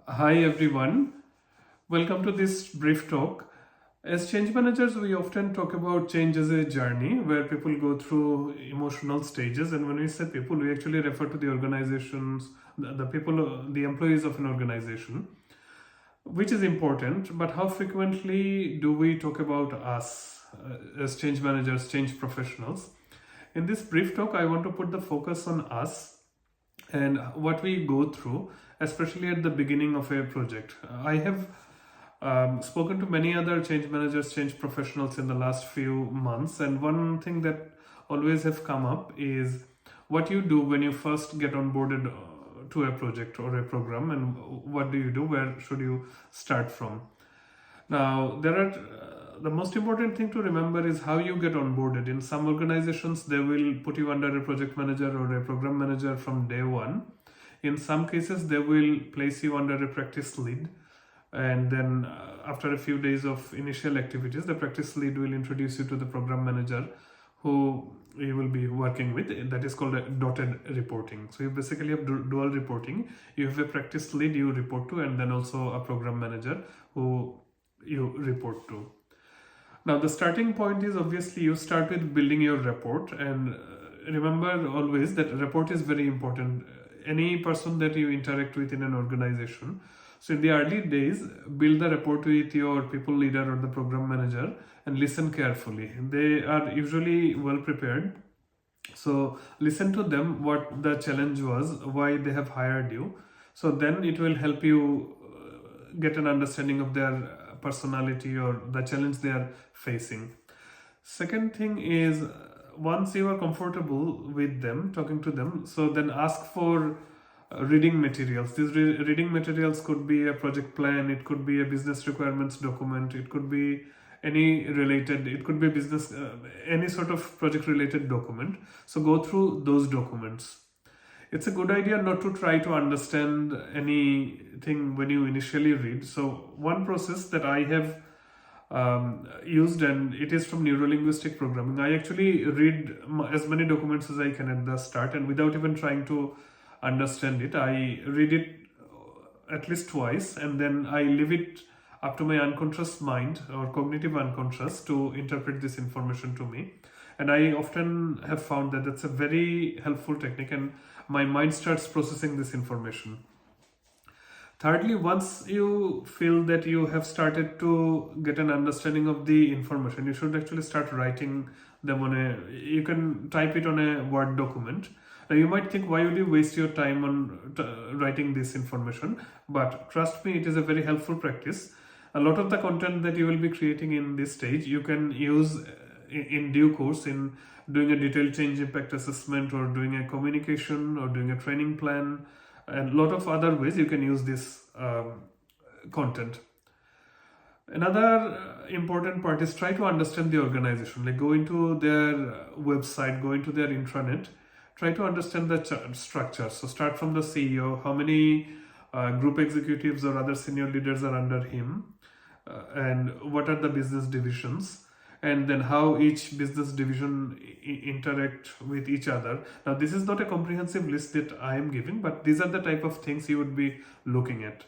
Hi everyone, welcome to this brief talk. As change managers, we often talk about change as a journey where people go through emotional stages. And when we say people, we actually refer to the organizations, the people, the employees of an organization, which is important. But how frequently do we talk about us as change managers, change professionals? In this brief talk, I want to put the focus on us and what we go through, especially at the beginning of a project. I have spoken to many other change managers, change professionals in the last few months, and one thing that always have come up is what you do when you first get onboarded to a project or a program, and what do you do? Where should you start from? Now, there are the most important thing to remember is how you get onboarded. In some organizations, they will put you under a project manager or a program manager from day one. In some cases, they will place you under a practice lead, and then after a few days of initial activities, the practice lead will introduce you to the program manager who you will be working with. That is called a dotted reporting. So you basically have dual reporting. You have a practice lead you report to, and then also a program manager who you report to. Now, the starting point is obviously you start with building your report, and remember always that report is very important. Any person that you interact with in an organization, so in the early days, build the rapport with your people leader or the program manager and listen carefully. They are usually well prepared. So listen to them what the challenge was, why they have hired you. So then it will help you get an understanding of their personality or the challenge they are facing. Second thing is once you are comfortable with them, talking to them, so then ask for reading materials. These reading materials could be a project plan, it could be a business requirements document, it could be any related, it could be business, any sort of project related document. So go through those documents. It's a good idea not to try to understand anything when you initially read. So one process that I have used, and it is from neuro-linguistic programming, I actually read as many documents as I can at the start, and without even trying to understand it, I read it at least twice, and then I leave it up to my unconscious mind or cognitive unconscious to interpret this information to me. And I often have found that that's a very helpful technique, and my mind starts processing this information. Thirdly, once you feel that you have started to get an understanding of the information, you should actually start writing them you can type it on a Word document. Now you might think, why would you waste your time on writing this information? But trust me, it is a very helpful practice. A lot of the content that you will be creating in this stage, you can use in due course in doing a detailed change impact assessment or doing a communication or doing a training plan, and a lot of other ways you can use this content. Another important part is try to understand the organization. Like go into their website, go into their intranet, try to understand the structure. So start from the CEO, how many group executives or other senior leaders are under him, and what are the business divisions, and then how each business division interact with each other. Now this is not a comprehensive list that I am giving, but these are the type of things you would be looking at.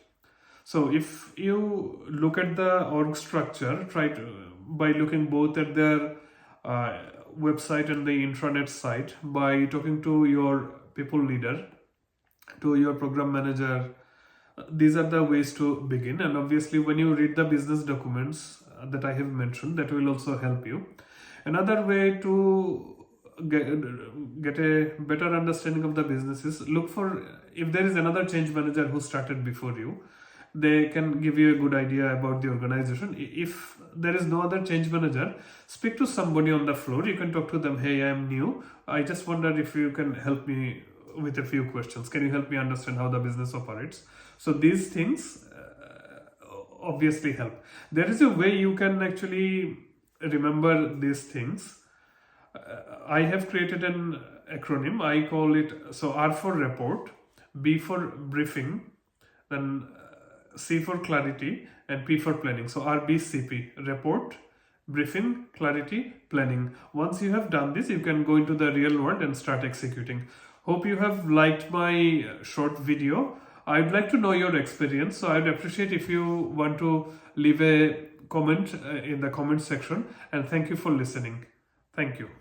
So if you look at the org structure, try to by looking both at their website and the intranet site, by talking to your people leader, to your program manager, these are the ways to begin. And obviously when you read the business documents that I have mentioned, that will also help you. Another way to get a better understanding of the business is look for, if there is another change manager who started before you, they can give you a good idea about the organization. If there is no other change manager, speak to somebody on the floor. You can talk to them, hey, I am new, I just wonder if you can help me with a few questions. Can you help me understand how the business operates? So these things obviously help. There is a way you can actually remember these things. I have created an acronym. I call it, so R for report, B for briefing, then C for clarity, and P for planning. So RBCP, report, briefing, clarity, planning. Once you have done this, you can go into the real world and start executing. Hope you have liked my short video. I'd like to know your experience, so I'd appreciate if you want to leave a comment in the comment section. And thank you for listening. Thank you.